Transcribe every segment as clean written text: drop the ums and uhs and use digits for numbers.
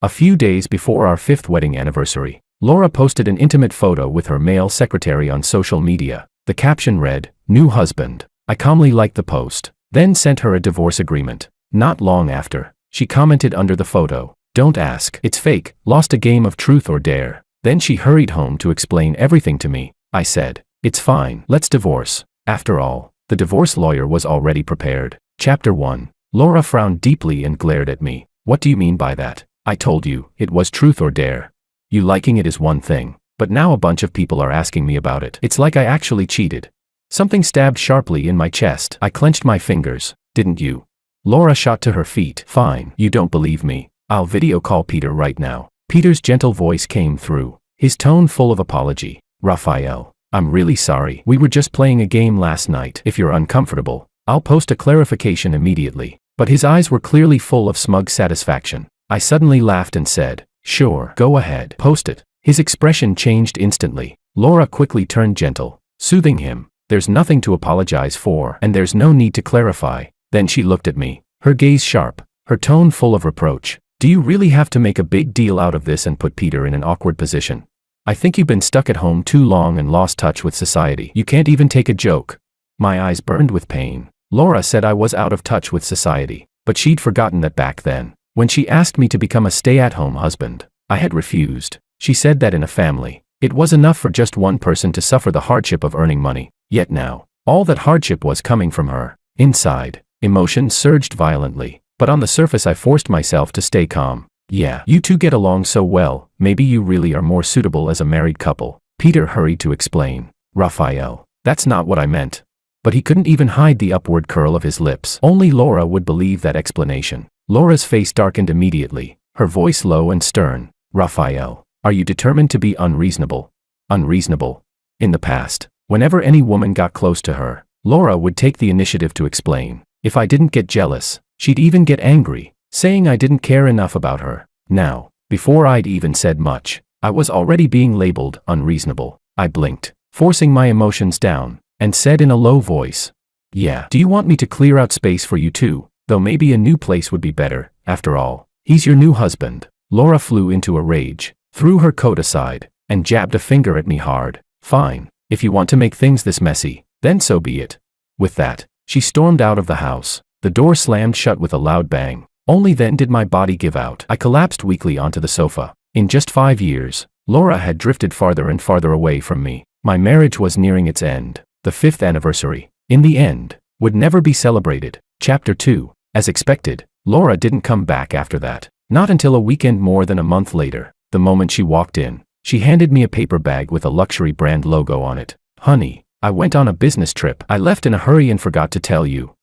A few days before our 5th wedding anniversary, Laura posted an intimate photo with her male secretary on social media. The caption read, "New husband." I calmly liked the post, then sent her a divorce agreement. Not long after, she commented under the photo, "Don't ask, it's fake, lost a game of truth or dare." Then she hurried home to explain everything to me. I said, "It's fine, let's divorce." After all, the divorce lawyer was already prepared. Chapter 1. Laura frowned deeply and glared at me. "What do you mean by that? I told you, it was truth or dare. You liking it is one thing, but now a bunch of people are asking me about it. It's like I actually cheated." Something stabbed sharply in my chest. I clenched my fingers. "Didn't you?" Laura shot to her feet. "Fine, you don't believe me. I'll video call Peter right now." Peter's gentle voice came through, his tone full of apology. "Raphael, I'm really sorry. We were just playing a game last night. If you're uncomfortable, I'll post a clarification immediately." But his eyes were clearly full of smug satisfaction. I suddenly laughed and said, "Sure, go ahead, post it." His expression changed instantly. Laura quickly turned gentle, soothing him. "There's nothing to apologize for, and there's no need to clarify." Then she looked at me, her gaze sharp, her tone full of reproach. "Do you really have to make a big deal out of this and put Peter in an awkward position? I think you've been stuck at home too long and lost touch with society. You can't even take a joke." My eyes burned with pain. Laura said I was out of touch with society, but she'd forgotten that back then, when she asked me to become a stay-at-home husband, I had refused. She said that in a family, it was enough for just one person to suffer the hardship of earning money. Yet now, all that hardship was coming from her. Inside, emotions surged violently, but on the surface I forced myself to stay calm. "Yeah, you two get along so well, maybe you really are more suitable as a married couple," Peter hurried to explain. "Raphael, that's not what I meant." But he couldn't even hide the upward curl of his lips. Only Laura would believe that explanation. Laura's face darkened immediately, her voice low and stern. "Raphael, are you determined to be unreasonable?" Unreasonable? In the past, whenever any woman got close to her, Laura would take the initiative to explain. If I didn't get jealous, she'd even get angry, saying I didn't care enough about her. Now, before I'd even said much, I was already being labeled unreasonable. I blinked, forcing my emotions down, and said in a low voice, "Yeah, do you want me to clear out space for you too? Though maybe a new place would be better. After all, he's your new husband." Laura flew into a rage, threw her coat aside, and jabbed a finger at me hard. "Fine, if you want to make things this messy, then so be it." With that, she stormed out of the house. The door slammed shut with a loud bang. Only then did my body give out. I collapsed weakly onto the sofa. In just 5 years, Laura had drifted farther and farther away from me. My marriage was nearing its end. The 5th anniversary, in the end, would never be celebrated. Chapter 2. As expected, Laura didn't come back after that. Not until a weekend more than a month later. The moment she walked in, she handed me a paper bag with a luxury brand logo on it. "Honey, I went on a business trip. I left in a hurry and forgot to tell you.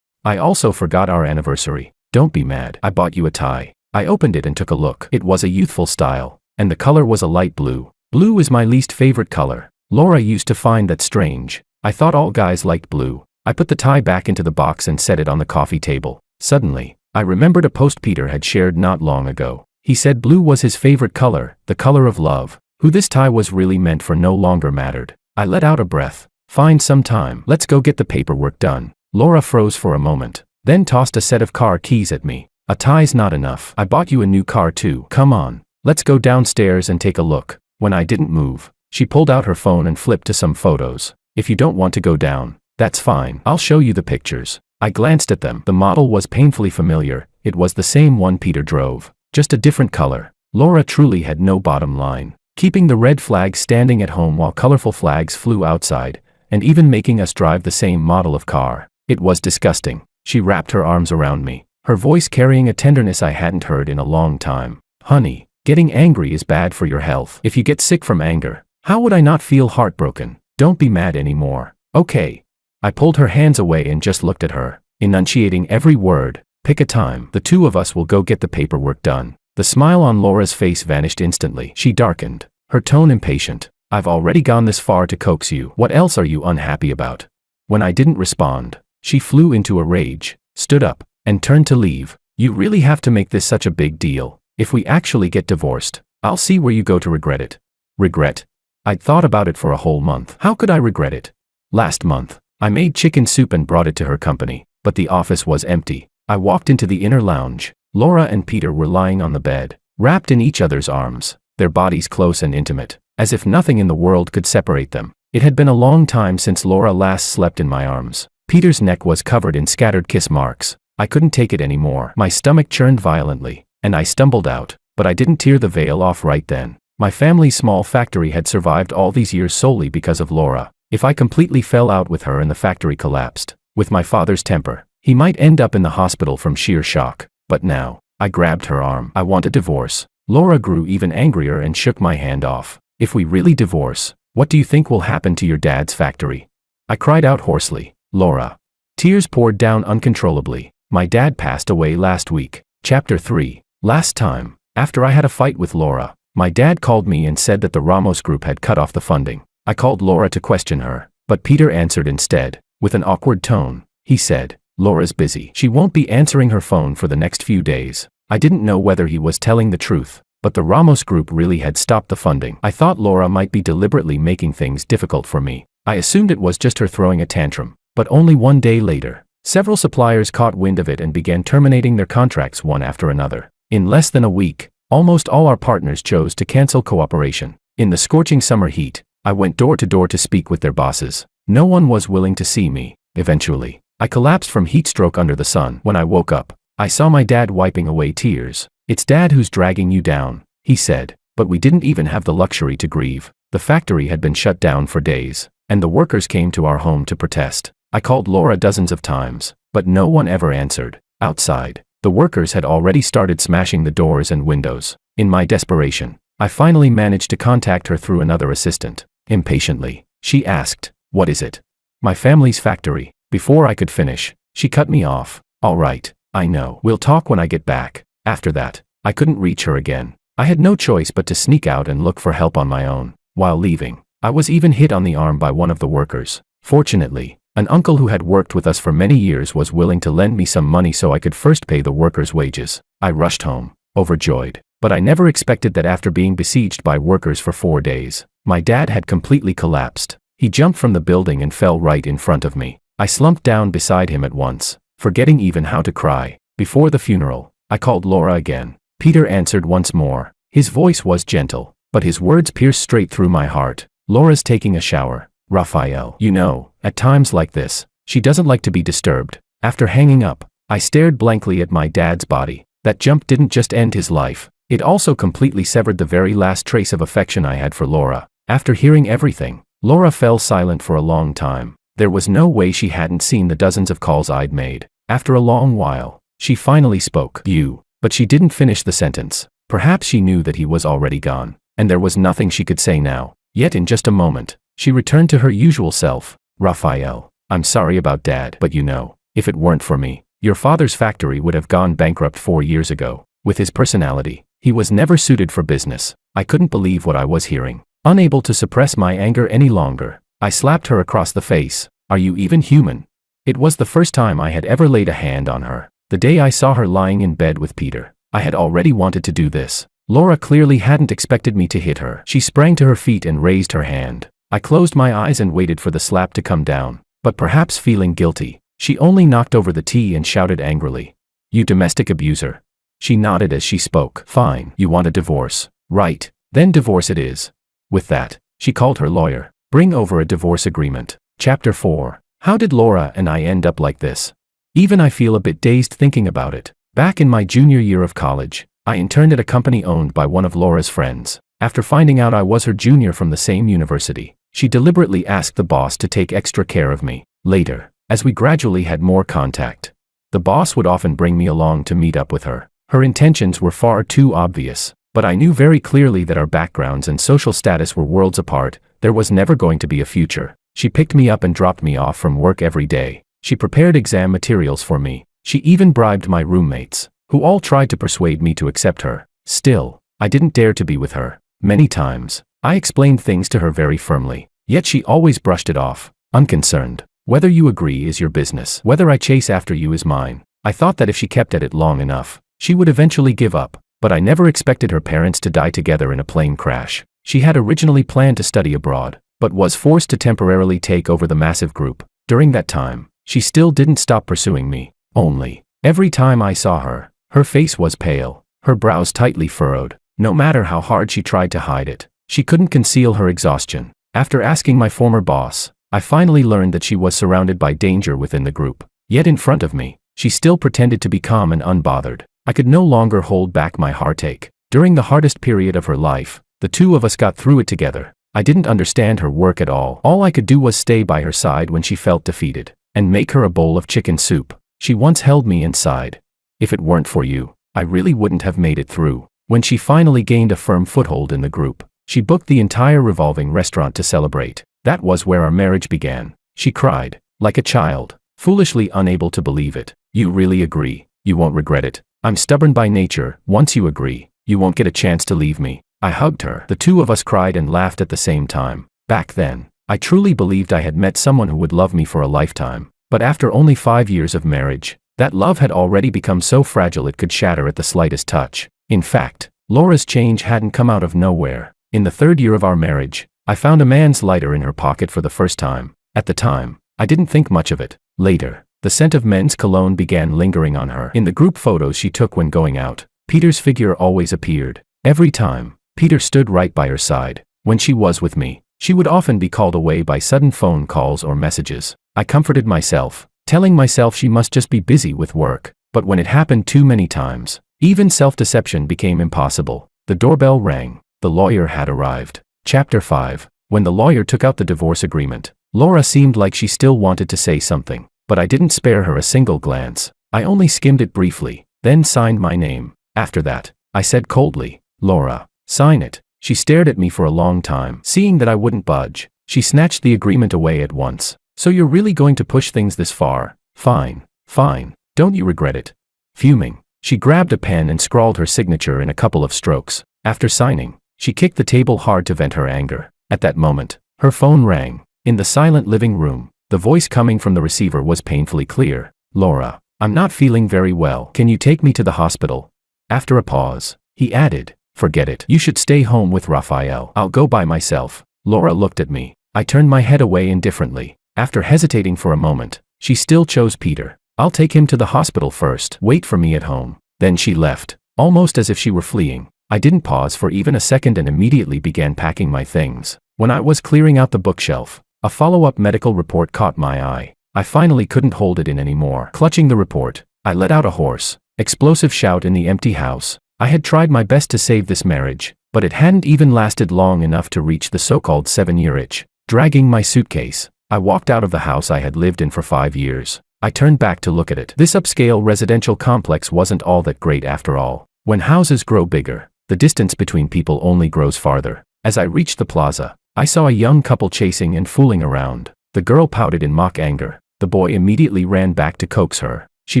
I also forgot our anniversary. Don't be mad. I bought you a tie." I opened it and took a look. It was a youthful style, and the color was a light blue. Blue is my least favorite color. Laura used to find that strange. I thought all guys liked blue. I put the tie back into the box and set it on the coffee table. Suddenly, I remembered a post Peter had shared not long ago. He said blue was his favorite color, the color of love. Who this tie was really meant for no longer mattered. I let out a breath. "Find some time. Let's go get the paperwork done." Laura froze for a moment, then tossed a set of car keys at me. "A tie's not enough. I bought you a new car too. Come on, let's go downstairs and take a look." When I didn't move, she pulled out her phone and flipped to some photos. "If you don't want to go down, that's fine. I'll show you the pictures." I glanced at them. The model was painfully familiar. It was the same one Peter drove, just a different color. Laura truly had no bottom line, keeping the red flag standing at home while colorful flags flew outside, and even making us drive the same model of car. It was disgusting. She wrapped her arms around me, her voice carrying a tenderness I hadn't heard in a long time. "Honey, getting angry is bad for your health. If you get sick from anger, how would I not feel heartbroken? Don't be mad anymore, okay?" I pulled her hands away and just looked at her, enunciating every word. "Pick a time. The two of us will go get the paperwork done." The smile on Laura's face vanished instantly. She darkened, her tone impatient. "I've already gone this far to coax you. What else are you unhappy about?" When I didn't respond, she flew into a rage, stood up, and turned to leave. "You really have to make this such a big deal. If we actually get divorced, I'll see where you go to regret it." Regret? I'd thought about it for a whole month. How could I regret it? Last month, I made chicken soup and brought it to her company, but the office was empty. I walked into the inner lounge. Laura and Peter were lying on the bed, wrapped in each other's arms, their bodies close and intimate, as if nothing in the world could separate them. It had been a long time since Laura last slept in my arms. Peter's neck was covered in scattered kiss marks. I couldn't take it anymore. My stomach churned violently, and I stumbled out, but I didn't tear the veil off right then. My family's small factory had survived all these years solely because of Laura. If I completely fell out with her and the factory collapsed, with my father's temper, he might end up in the hospital from sheer shock. But now, I grabbed her arm. I want a divorce. Laura grew even angrier and shook my hand off. If we really divorce, what do you think will happen to your dad's factory? I cried out hoarsely. Laura. Tears poured down uncontrollably. My dad passed away last week. Chapter 3. Last time, after I had a fight with Laura, my dad called me and said that the Ramos Group had cut off the funding. I called Laura to question her, but Peter answered instead. With an awkward tone, he said, Laura's busy. She won't be answering her phone for the next few days. I didn't know whether he was telling the truth, but the Ramos Group really had stopped the funding. I thought Laura might be deliberately making things difficult for me. I assumed it was just her throwing a tantrum, but only one day later, several suppliers caught wind of it and began terminating their contracts one after another. In less than a week, almost all our partners chose to cancel cooperation. In the scorching summer heat, I went door to door to speak with their bosses. No one was willing to see me. Eventually, I collapsed from heat stroke under the sun. When I woke up, I saw my dad wiping away tears. It's Dad who's dragging you down, he said, but we didn't even have the luxury to grieve. The factory had been shut down for days, and the workers came to our home to protest. I called Laura dozens of times, but no one ever answered. Outside, the workers had already started smashing the doors and windows. In my desperation, I finally managed to contact her through another assistant. Impatiently, she asked, "What is it?" "My family's factory." Before I could finish, she cut me off. "All right, I know. We'll talk when I get back." After that, I couldn't reach her again. I had no choice but to sneak out and look for help on my own. While leaving, I was even hit on the arm by one of the workers. Fortunately, an uncle who had worked with us for many years was willing to lend me some money so I could first pay the workers' wages. I rushed home, overjoyed, but I never expected that after being besieged by workers for 4 days, my dad had completely collapsed. He jumped from the building and fell right in front of me. I slumped down beside him at once, forgetting even how to cry. Before the funeral, I called Laura again. Peter answered once more. His voice was gentle, but his words pierced straight through my heart. "Laura's taking a shower, Raphael. You know, at times like this, she doesn't like to be disturbed." After hanging up, I stared blankly at my dad's body. That jump didn't just end his life, it also completely severed the very last trace of affection I had for Laura. After hearing everything, Laura fell silent for a long time. There was no way she hadn't seen the dozens of calls I'd made. After a long while, she finally spoke. "You." But she didn't finish the sentence. Perhaps she knew that he was already gone, and there was nothing she could say now. Yet in just a moment, she returned to her usual self. "Raphael, I'm sorry about Dad, but you know, if it weren't for me, your father's factory would have gone bankrupt 4 years ago. With his personality, he was never suited for business." I couldn't believe what I was hearing. Unable to suppress my anger any longer, I slapped her across the face. "Are you even human?" It was the first time I had ever laid a hand on her. The day I saw her lying in bed with Peter, I had already wanted to do this. Laura clearly hadn't expected me to hit her. She sprang to her feet and raised her hand. I closed my eyes and waited for the slap to come down, but perhaps feeling guilty, she only knocked over the tea and shouted angrily, "You domestic abuser." She nodded as she spoke. "Fine, you want a divorce, right? Then divorce it is." With that, she called her lawyer. "Bring over a divorce agreement." Chapter 4. How did Laura and I end up like this? Even I feel a bit dazed thinking about it. Back in my junior year of college, I interned at a company owned by one of Laura's friends. After finding out I was her junior from the same university, she deliberately asked the boss to take extra care of me. Later, as we gradually had more contact, the boss would often bring me along to meet up with her. Her intentions were far too obvious, but I knew very clearly that our backgrounds and social status were worlds apart. There was never going to be a future. She picked me up and dropped me off from work every day. She prepared exam materials for me. She even bribed my roommates, who all tried to persuade me to accept her. Still, I didn't dare to be with her. Many times, I explained things to her very firmly, yet she always brushed it off, unconcerned. "Whether you agree is your business. Whether I chase after you is mine." I thought that if she kept at it long enough, she would eventually give up, but I never expected her parents to die together in a plane crash. She had originally planned to study abroad, but was forced to temporarily take over the massive group. During that time, she still didn't stop pursuing me. Only, every time I saw her, her face was pale, her brows tightly furrowed. No matter how hard she tried to hide it, she couldn't conceal her exhaustion. After asking my former boss, I finally learned that she was surrounded by danger within the group. Yet in front of me, she still pretended to be calm and unbothered. I could no longer hold back my heartache. During the hardest period of her life, the two of us got through it together. I didn't understand her work at all. All I could do was stay by her side when she felt defeated, and make her a bowl of chicken soup. She once held me inside. If it weren't for you, I really wouldn't have made it through. When she finally gained a firm foothold in the group, she booked the entire revolving restaurant to celebrate. That was where our marriage began. She cried, like a child, foolishly unable to believe it. You really agree? You won't regret it. I'm stubborn by nature. Once you agree, you won't get a chance to leave me. I hugged her. The two of us cried and laughed at the same time. Back then, I truly believed I had met someone who would love me for a lifetime. But after only 5 years of marriage, that love had already become so fragile it could shatter at the slightest touch. In fact, Laura's change hadn't come out of nowhere. In the 3rd year of our marriage, I found a man's lighter in her pocket for the first time. At the time, I didn't think much of it. Later, the scent of men's cologne began lingering on her. In the group photos she took when going out, Peter's figure always appeared. Every time, Peter stood right by her side. When she was with me, she would often be called away by sudden phone calls or messages. I comforted myself, telling myself she must just be busy with work. But when it happened too many times, even self-deception became impossible. The doorbell rang. The lawyer had arrived. Chapter 5. When the lawyer took out the divorce agreement, Laura seemed like she still wanted to say something, but I didn't spare her a single glance. I only skimmed it briefly, then signed my name. After that, I said coldly, "Laura, sign it." She stared at me for a long time. Seeing that I wouldn't budge, she snatched the agreement away at once. "So you're really going to push things this far? Fine, fine. Don't you regret it?" Fuming, she grabbed a pen and scrawled her signature in a couple of strokes. After signing, she kicked the table hard to vent her anger. At that moment, her phone rang. In the silent living room, the voice coming from the receiver was painfully clear. "Laura, I'm not feeling very well. Can you take me to the hospital?" After a pause, he added, "Forget it. You should stay home with Raphael. I'll go by myself." Laura looked at me. I turned my head away indifferently. After hesitating for a moment, she still chose Peter. "I'll take him to the hospital first. Wait for me at home." Then she left, almost as if she were fleeing. I didn't pause for even a second and immediately began packing my things. When I was clearing out the bookshelf, a follow-up medical report caught my eye. I finally couldn't hold it in anymore. Clutching the report, I let out a hoarse, explosive shout in the empty house. I had tried my best to save this marriage, but it hadn't even lasted long enough to reach the so-called 7-year itch. Dragging my suitcase, I walked out of the house I had lived in for 5 years. I turned back to look at it. This upscale residential complex wasn't all that great after all. When houses grow bigger, the distance between people only grows farther. As I reached the plaza, I saw a young couple chasing and fooling around. The girl pouted in mock anger. The boy immediately ran back to coax her. She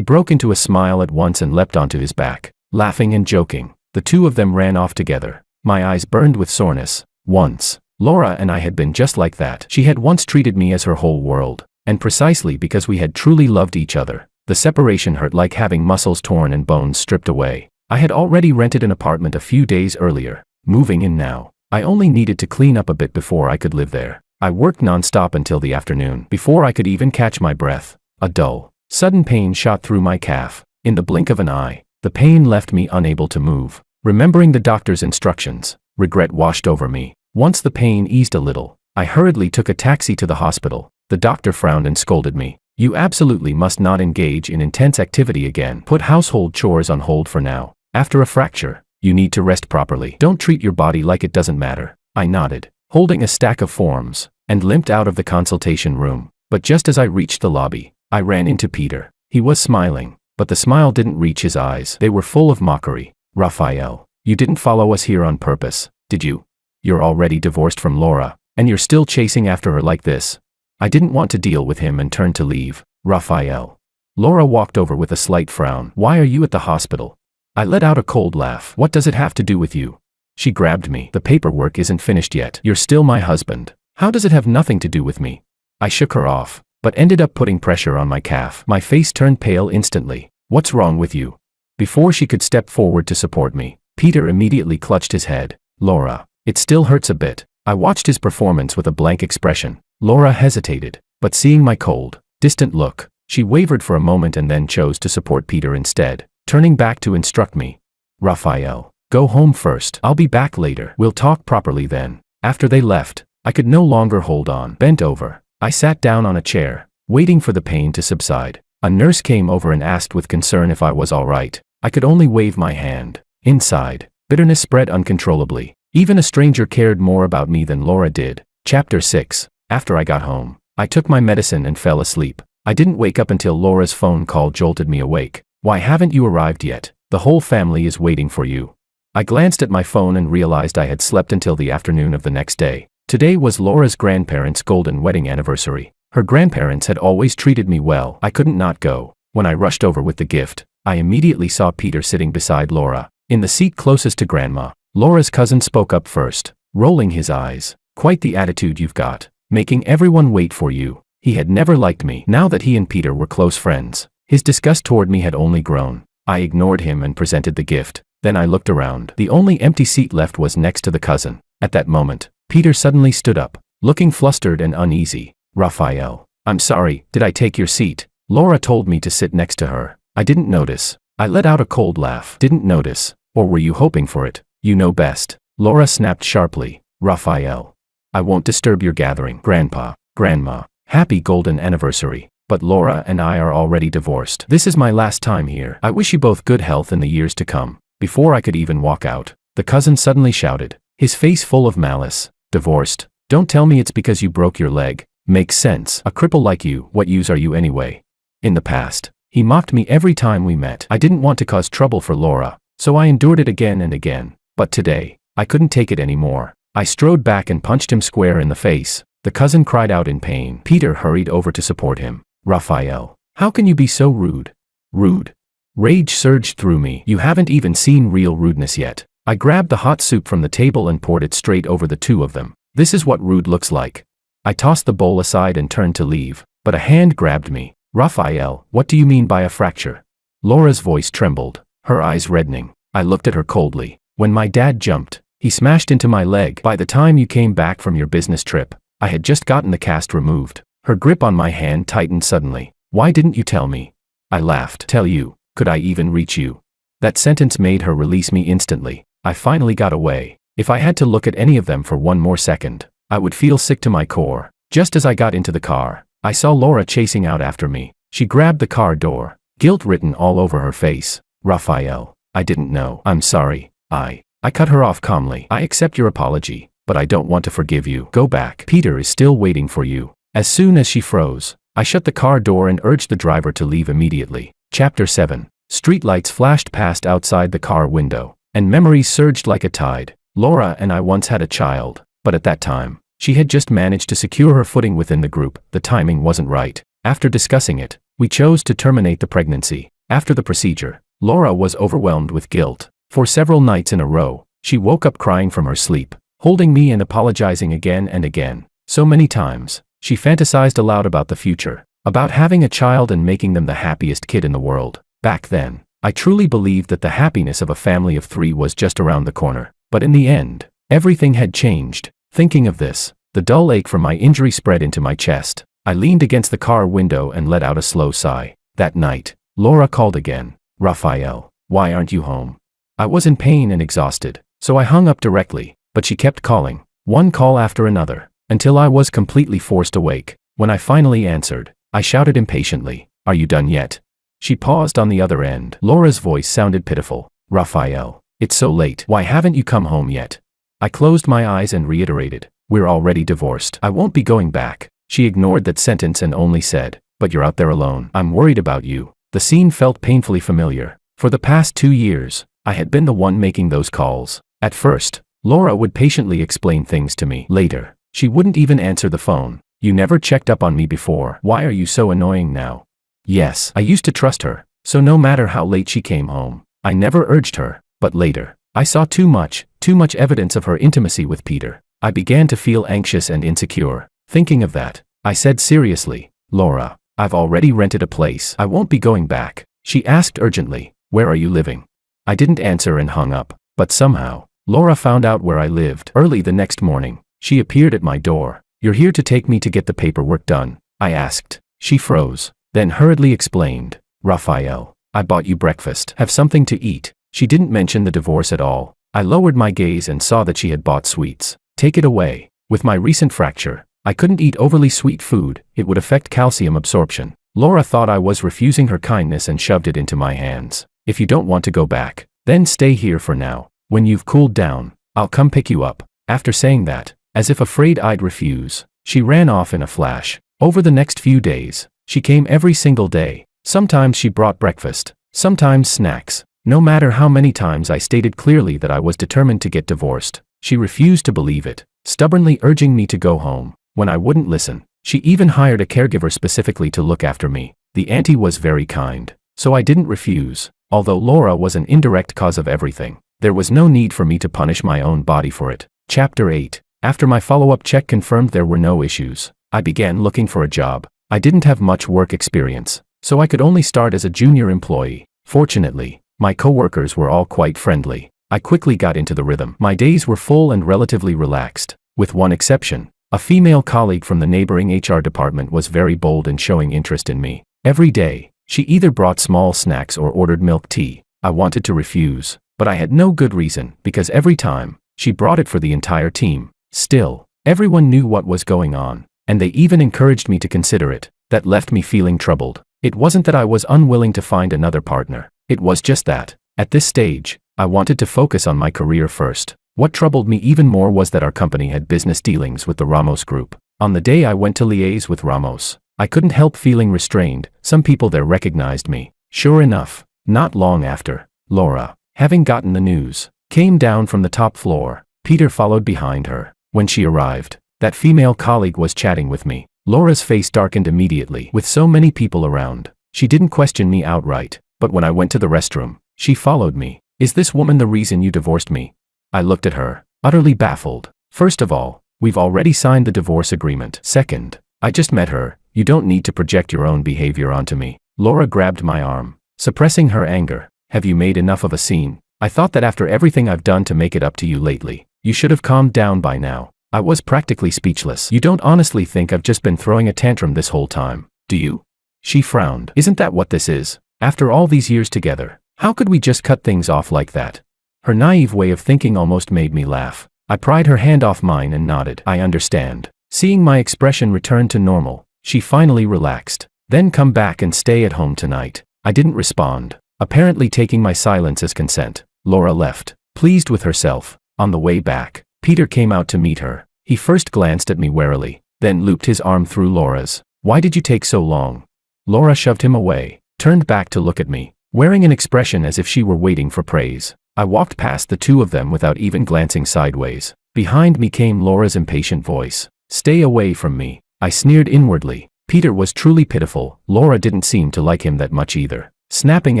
broke into a smile at once and leapt onto his back. Laughing and joking, the two of them ran off together. My eyes burned with soreness. Once, Laura and I had been just like that. She had once treated me as her whole world. And precisely because we had truly loved each other, the separation hurt like having muscles torn and bones stripped away. I had already rented an apartment a few days earlier. Moving in now, I only needed to clean up a bit before I could live there. I worked non-stop until the afternoon. Before I could even catch my breath, a dull, sudden pain shot through my calf. In the blink of an eye, the pain left me unable to move. Remembering the doctor's instructions, regret washed over me. Once the pain eased a little, I hurriedly took a taxi to the hospital. The doctor frowned and scolded me. "You absolutely must not engage in intense activity again. Put household chores on hold for now. After a fracture, you need to rest properly. Don't treat your body like it doesn't matter." I nodded, holding a stack of forms, and limped out of the consultation room. But just as I reached the lobby, I ran into Peter. He was smiling, but the smile didn't reach his eyes. They were full of mockery. "Raphael, you didn't follow us here on purpose, did you? You're already divorced from Laura, and you're still chasing after her like this." I didn't want to deal with him and turned to leave. "Raphael." Laura walked over with a slight frown. "Why are you at the hospital?" I let out a cold laugh. "What does it have to do with you?" She grabbed me. "The paperwork isn't finished yet. You're still my husband. How does it have nothing to do with me?" I shook her off, but ended up putting pressure on my calf. My face turned pale instantly. "What's wrong with you?" Before she could step forward to support me, Peter immediately clutched his head. "Laura, it still hurts a bit." I watched his performance with a blank expression. Laura hesitated, but seeing my cold, distant look, she wavered for a moment and then chose to support Peter instead. Turning back to instruct me, Raphael, go home first. I'll be back later. We'll talk properly then. After they left, I could no longer hold on. Bent over, I sat down on a chair, waiting for the pain to subside. A nurse came over and asked with concern if I was all right. I could only wave my hand. Inside, bitterness spread uncontrollably. Even a stranger cared more about me than Laura did. Chapter 6. After I got home, I took my medicine and fell asleep. I didn't wake up until Laura's phone call jolted me awake. Why haven't you arrived yet? The whole family is waiting for you. I glanced at my phone and realized I had slept until the afternoon of the next day. Today was Laura's grandparents' golden wedding anniversary. Her grandparents had always treated me well. I couldn't not go. When I rushed over with the gift, I immediately saw Peter sitting beside Laura, in the seat closest to Grandma. Laura's cousin spoke up first, rolling his eyes. Quite the attitude you've got, making everyone wait for you. He had never liked me. Now that he and Peter were close friends, his disgust toward me had only grown. I ignored him and presented the gift. Then I looked around. The only empty seat left was next to the cousin. At that moment, Peter suddenly stood up, looking flustered and uneasy. Raphael, I'm sorry, did I take your seat? Laura told me to sit next to her. I didn't notice. I let out a cold laugh. Didn't notice? Or were you hoping for it? You know best. Laura snapped sharply. Raphael, I won't disturb your gathering. Grandpa, Grandma, happy golden anniversary. But Laura and I are already divorced. This is my last time here. I wish you both good health in the years to come. Before I could even walk out, the cousin suddenly shouted, his face full of malice. Divorced? Don't tell me it's because you broke your leg. Makes sense. A cripple like you, what use are you anyway? In the past, he mocked me every time we met. I didn't want to cause trouble for Laura, so I endured it again and again. But today, I couldn't take it anymore. I strode back and punched him square in the face. The cousin cried out in pain. Peter hurried over to support him. Raphael, how can you be so rude? Rude. Rage surged through me. You haven't even seen real rudeness yet. I grabbed the hot soup from the table and poured it straight over the two of them. This is what rude looks like. I tossed the bowl aside and turned to leave, but a hand grabbed me. Raphael, what do you mean by a fracture? Laura's voice trembled, her eyes reddening. I looked at her coldly. When my dad jumped, he smashed into my leg. By the time you came back from your business trip, I had just gotten the cast removed. Her grip on my hand tightened suddenly. Why didn't you tell me? I laughed. Tell you? Could I even reach you? That sentence made her release me instantly. I finally got away. If I had to look at any of them for one more second, I would feel sick to my core. Just as I got into the car, I saw Laura chasing out after me. She grabbed the car door, guilt written all over her face. Raphael, I didn't know. I'm sorry. I cut her off calmly. I accept your apology, but I don't want to forgive you. Go back. Peter is still waiting for you. As soon as she froze, I shut the car door and urged the driver to leave immediately. Chapter 7. Streetlights flashed past outside the car window, and memories surged like a tide. Laura and I once had a child, but at that time, she had just managed to secure her footing within the group. The timing wasn't right. After discussing it, we chose to terminate the pregnancy. After the procedure, Laura was overwhelmed with guilt. For several nights in a row, she woke up crying from her sleep, holding me and apologizing again and again. So many times, she fantasized aloud about the future, about having a child and making them the happiest kid in the world. Back then, I truly believed that the happiness of a family of 3 was just around the corner. But in the end, everything had changed. Thinking of this, the dull ache from my injury spread into my chest. I leaned against the car window and let out a slow sigh. That night, Laura called again. Raphael, why aren't you home? I was in pain and exhausted, so I hung up directly, but she kept calling, one call after another, until I was completely forced awake. When I finally answered, I shouted impatiently, are you done yet? She paused on the other end. Laura's voice sounded pitiful. Raphael, it's so late. Why haven't you come home yet? I closed my eyes and reiterated, we're already divorced. I won't be going back. She ignored that sentence and only said, but you're out there alone. I'm worried about you. The scene felt painfully familiar. For the past 2 years, I had been the one making those calls. At first, Laura would patiently explain things to me. Later, she wouldn't even answer the phone. You never checked up on me before. Why are you so annoying now? Yes, I used to trust her, so no matter how late she came home, I never urged her. But later, I saw too much evidence of her intimacy with Peter. I began to feel anxious and insecure. Thinking of that, I said seriously, Laura, I've already rented a place. I won't be going back. She asked urgently, where are you living? I didn't answer and hung up, but somehow, Laura found out where I lived. Early the next morning, she appeared at my door. You're here to take me to get the paperwork done? I asked. She froze, then hurriedly explained, Raphael, I bought you breakfast. Have something to eat. She didn't mention the divorce at all. I lowered my gaze and saw that she had bought sweets. Take it away. With my recent fracture, I couldn't eat overly sweet food, it would affect calcium absorption. Laura thought I was refusing her kindness and shoved it into my hands. If you don't want to go back, then stay here for now. When you've cooled down, I'll come pick you up. After saying that, as if afraid I'd refuse, she ran off in a flash. Over the next few days, she came every single day. Sometimes she brought breakfast, sometimes snacks. No matter how many times I stated clearly that I was determined to get divorced, she refused to believe it, stubbornly urging me to go home. When I wouldn't listen, she even hired a caregiver specifically to look after me. The auntie was very kind, so I didn't refuse. Although Laura was an indirect cause of everything, there was no need for me to punish my own body for it. Chapter 8. After my follow-up check confirmed there were no issues, I began looking for a job. I didn't have much work experience, so I could only start as a junior employee. Fortunately, my coworkers were all quite friendly. I quickly got into the rhythm. My days were full and relatively relaxed, with one exception. A female colleague from the neighboring HR department was very bold in showing interest in me. Every day, she either brought small snacks or ordered milk tea. I wanted to refuse, but I had no good reason, because every time, she brought it for the entire team. Still, everyone knew what was going on, and they even encouraged me to consider it. That left me feeling troubled. It wasn't that I was unwilling to find another partner. It was just that, at this stage, I wanted to focus on my career first. What troubled me even more was that our company had business dealings with the Ramos Group. On the day I went to liaise with Ramos, I couldn't help feeling restrained. Some people there recognized me. Sure enough, not long after, Laura, having gotten the news, came down from the top floor. Peter followed behind her. When she arrived, that female colleague was chatting with me. Laura's face darkened immediately. With so many people around, she didn't question me outright, but when I went to the restroom, she followed me. Is this woman the reason you divorced me? I looked at her, utterly baffled. First of all, we've already signed the divorce agreement. Second, I just met her. You don't need to project your own behavior onto me. Laura grabbed my arm, suppressing her anger. Have you made enough of a scene? I thought that after everything I've done to make it up to you lately, you should have calmed down by now. I was practically speechless. You don't honestly think I've just been throwing a tantrum this whole time, do you? She frowned. Isn't that what this is? After all these years together, how could we just cut things off like that? Her naive way of thinking almost made me laugh. I pried her hand off mine and nodded. I understand. Seeing my expression return to normal, she finally relaxed. Then come back and stay at home tonight. I didn't respond, apparently taking my silence as consent. Laura left, pleased with herself. On the way back, Peter came out to meet her. He first glanced at me warily, then looped his arm through Laura's. Why did you take so long? Laura shoved him away, turned back to look at me, wearing an expression as if she were waiting for praise. I walked past the two of them without even glancing sideways. Behind me came Laura's impatient voice. Stay away from me. I sneered inwardly. Peter was truly pitiful. Laura didn't seem to like him that much either, snapping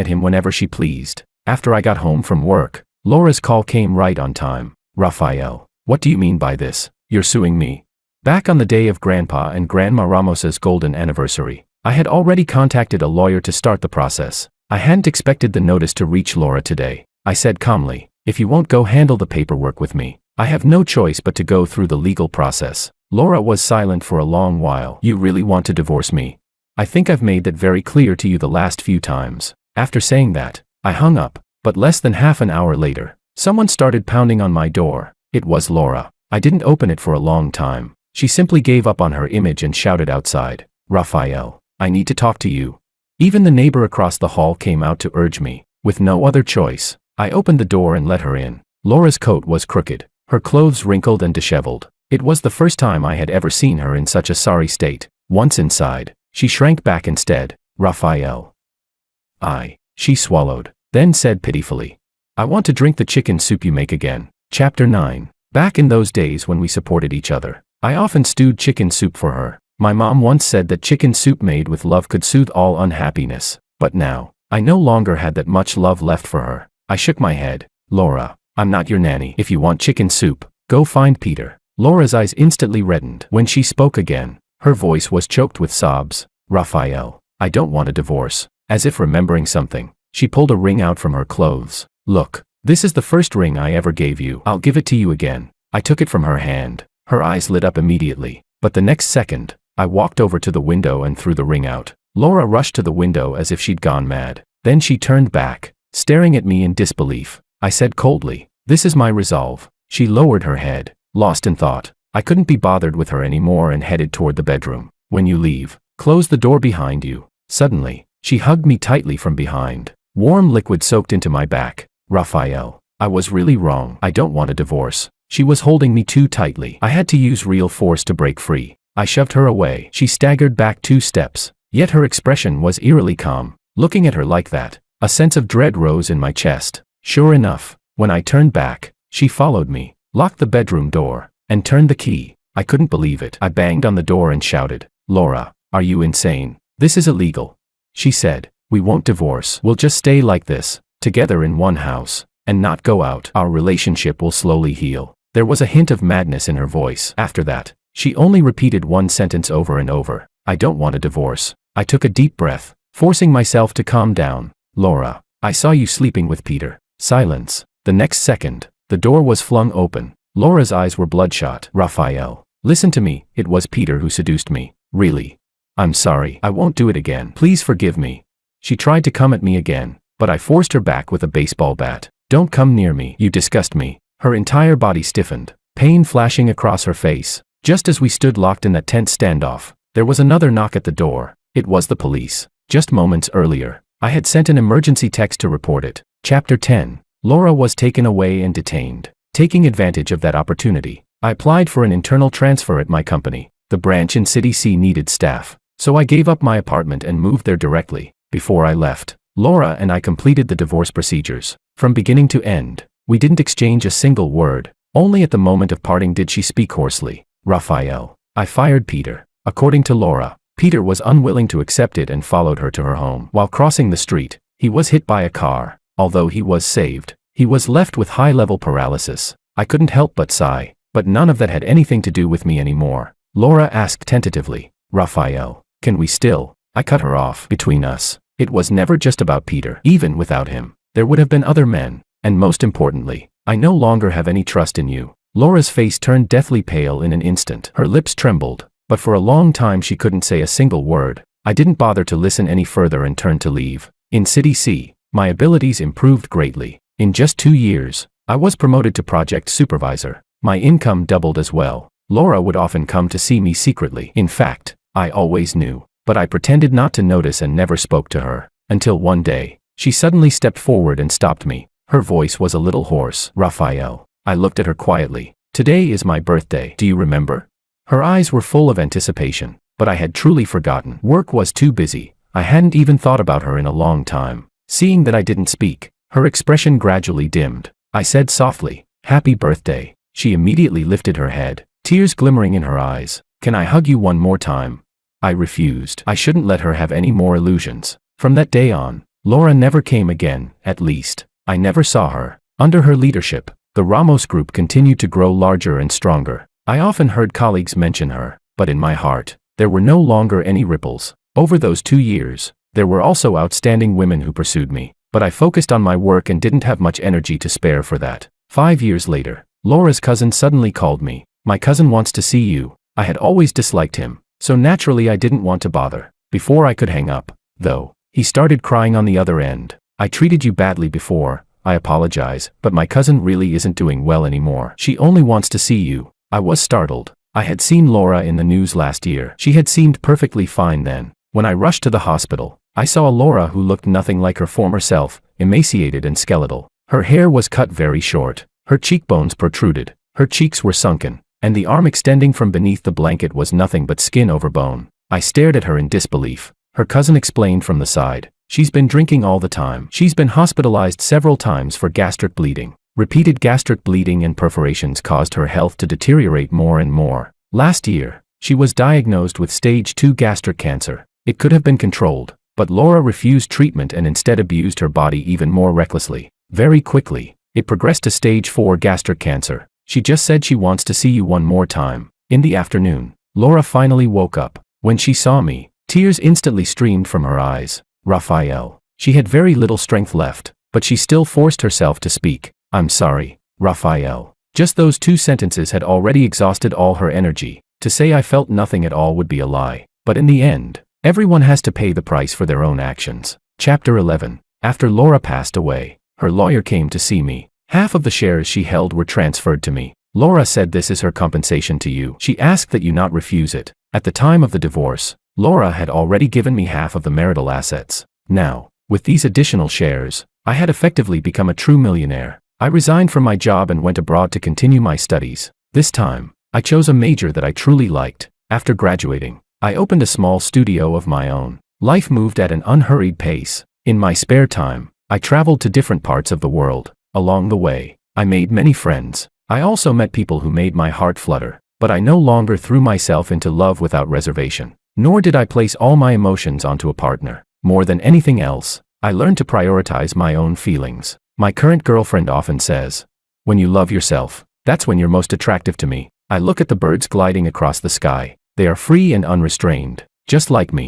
at him whenever she pleased. After I got home from work, Laura's call came right on time. Rafael, what do you mean by this? You're suing me? Back on the day of Grandpa and Grandma Ramos's golden anniversary, I had already contacted a lawyer to start the process. I hadn't expected the notice to reach Laura today. I said calmly, if you won't go handle the paperwork with me, I have no choice but to go through the legal process. Laura was silent for a long while. You really want to divorce me? I think I've made that very clear to you the last few times. After saying that, I hung up, but less than half an hour later, someone started pounding on my door. It was Laura. I didn't open it for a long time. She simply gave up on her image and shouted outside, Rafael, I need to talk to you. Even the neighbor across the hall came out to urge me. With no other choice, I opened the door and let her in. Laura's coat was crooked, her clothes wrinkled and disheveled. It was the first time I had ever seen her in such a sorry state. Once inside, she shrank back instead. Rafael. She swallowed, then said pitifully, I want to drink the chicken soup you make again. Chapter 9. Back in those days when we supported each other, I often stewed chicken soup for her. My mom once said that chicken soup made with love could soothe all unhappiness. But now, I no longer had that much love left for her. I shook my head. Laura, I'm not your nanny. If you want chicken soup, go find Peter. Laura's eyes instantly reddened. When she spoke again, her voice was choked with sobs. Rafael, I don't want a divorce. As if remembering something, she pulled a ring out from her clothes. Look, this is the first ring I ever gave you. I'll give it to you again. I took it from her hand. Her eyes lit up immediately. But the next second, I walked over to the window and threw the ring out. Laura rushed to the window as if she'd gone mad. Then she turned back, staring at me in disbelief. I said coldly, "This is my resolve." She lowered her head, lost in thought. I couldn't be bothered with her anymore and headed toward the bedroom. "When you leave, close the door behind you." Suddenly, she hugged me tightly from behind. Warm liquid soaked into my back. "Raphael, I was really wrong. I don't want a divorce." She was holding me too tightly. I had to use real force to break free. I shoved her away. She staggered back 2 steps, yet her expression was eerily calm. Looking at her like that, a sense of dread rose in my chest. Sure enough, when I turned back, she followed me, locked the bedroom door, and turned the key. I couldn't believe it. I banged on the door and shouted, "Laura, are you insane? This is illegal." She said, "We won't divorce. We'll just stay like this, together in one house, and not go out. Our relationship will slowly heal." There was a hint of madness in her voice. After that, she only repeated one sentence over and over, "I don't want a divorce." I took a deep breath, forcing myself to calm down. "Laura, I saw you sleeping with Peter." Silence. The next second, the door was flung open. Laura's eyes were bloodshot. "Raphael, listen to me. It was Peter who seduced me." "Really?" "I'm sorry. I won't do it again. Please forgive me." She tried to come at me again, but I forced her back with a baseball bat. "Don't come near me. You disgust me." Her entire body stiffened, pain flashing across her face. Just as we stood locked in that tense standoff, there was another knock at the door. It was the police. Just moments earlier, I had sent an emergency text to report it. Chapter 10. Laura was taken away and detained. Taking advantage of that opportunity, I applied for an internal transfer at my company. The branch in City C needed staff, so I gave up my apartment and moved there directly. Before I left, Laura and I completed the divorce procedures. From beginning to end, we didn't exchange a single word. Only at the moment of parting did she speak hoarsely. "Raphael, I fired Peter." According to Laura, Peter was unwilling to accept it and followed her to her home. While crossing the street, he was hit by a car. Although he was saved, he was left with high-level paralysis. I couldn't help but sigh, but none of that had anything to do with me anymore. Laura asked tentatively, "Raphael, can we still?" I cut her off. "Between us, it was never just about Peter. Even without him, there would have been other men. And most importantly, I no longer have any trust in you." Laura's face turned deathly pale in an instant. Her lips trembled, but for a long time she couldn't say a single word. I didn't bother to listen any further and turned to leave. In City C, my abilities improved greatly. In just 2 years, I was promoted to project supervisor. My income doubled as well. Laura would often come to see me secretly. In fact, I always knew, but I pretended not to notice and never spoke to her. Until one day, she suddenly stepped forward and stopped me. Her voice was a little hoarse. "Raphael." I looked at her quietly. "Today is my birthday. Do you remember?" Her eyes were full of anticipation, but I had truly forgotten. Work was too busy. I hadn't even thought about her in a long time. Seeing that I didn't speak, her expression gradually dimmed. I said softly, "Happy birthday." She immediately lifted her head, tears glimmering in her eyes. "Can I hug you one more time?" I refused. I shouldn't let her have any more illusions. From that day on, Laura never came again. At least, I never saw her. Under her leadership, the Ramos Group continued to grow larger and stronger. I often heard colleagues mention her, but in my heart, there were no longer any ripples. Over those 2 years, there were also outstanding women who pursued me, but I focused on my work and didn't have much energy to spare for that. 5 years later, Laura's cousin suddenly called me. "My cousin wants to see you." I had always disliked him, so naturally I didn't want to bother. Before I could hang up, though, he started crying on the other end. "I treated you badly before. I apologize, but my cousin really isn't doing well anymore. She only wants to see you." I was startled. I had seen Laura in the news last year. She had seemed perfectly fine then. When I rushed to the hospital, I saw a Laura who looked nothing like her former self, emaciated and skeletal. Her hair was cut very short. Her cheekbones protruded. Her cheeks were sunken, and the arm extending from beneath the blanket was nothing but skin over bone. I stared at her in disbelief. Her cousin explained from the side, "She's been drinking all the time. She's been hospitalized several times for gastric bleeding." Repeated gastric bleeding and perforations caused her health to deteriorate more and more. Last year, she was diagnosed with stage 2 gastric cancer. It could have been controlled, but Laura refused treatment and instead abused her body even more recklessly. Very quickly, it progressed to stage 4 gastric cancer. She just said she wants to see you one more time. In the afternoon, Laura finally woke up. When she saw me, tears instantly streamed from her eyes. "Raphael." She had very little strength left, but she still forced herself to speak. "I'm sorry, Raphael." Just those 2 sentences had already exhausted all her energy. To say I felt nothing at all would be a lie. But in the end, everyone has to pay the price for their own actions. Chapter 11. After Laura passed away, her lawyer came to see me. Half of the shares she held were transferred to me. Laura said this is her compensation to you. She asked that you not refuse it. At the time of the divorce, Laura had already given me half of the marital assets. Now, with these additional shares, I had effectively become a true millionaire. I resigned from my job and went abroad to continue my studies. This time, I chose a major that I truly liked. After graduating, I opened a small studio of my own. Life moved at an unhurried pace. In my spare time, I traveled to different parts of the world. Along the way, I made many friends. I also met people who made my heart flutter. But I no longer threw myself into love without reservation. Nor did I place all my emotions onto a partner. More than anything else, I learned to prioritize my own feelings. My current girlfriend often says, "When you love yourself, that's when you're most attractive to me." I look at the birds gliding across the sky. They are free and unrestrained, just like me.